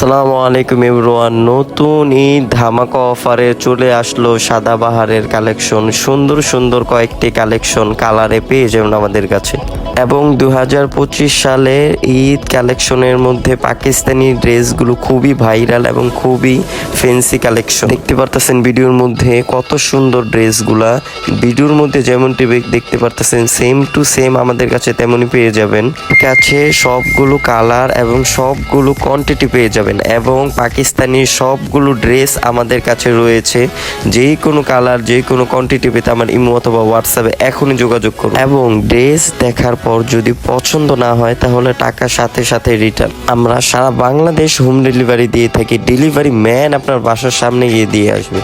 আসসালামু আলাইকুম এভরিওয়ান। নতুন ঈদ ধামাকা অফারে চলে আসলো সাদাবাহারের কালেকশন। সুন্দর সুন্দর কয়েকটি কালেকশন কালারে পেয়ে যাবেন আমাদের কাছে। এবং 2025 সালে ঈদ কালেকশনের মধ্যে পাকিস্তানি ড্রেসগুলো খুবই ভাইরাল এবং খুবই ফ্যান্সি কালেকশন। দেখতে পারতেছেন ভিডিওর মধ্যে কত সুন্দর ড্রেসগুলা। ভিডিওর মধ্যে যেমনটি দেখতে পারতেছেন সেম টু সেম আমাদের কাছে তেমনই পেয়ে যাবেন। কাছে সবগুলো কালার এবং সবগুলো কোয়ান্টিটি পেয়ে যাবেন এবং পাকিস্তানি সবগুলো ড্রেস আমাদের কাছে রয়েছে। যেই কোনো কালার যে কোনো কোয়ান্টিটি পেতে আমার ইমো অথবা হোয়াটসঅ্যাপে এখনই যোগাযোগ করুন। এবং ড্রেস দেখার পর যদি পছন্দ না হয় তাহলে টাকা সাথে সাথে রিটার্ন। আমরা সারা বাংলাদেশ হোম ডেলিভারি দিয়ে থাকি। ডেলিভারি ম্যান আপনার বাসার সামনে গিয়ে দিয়ে আসবে।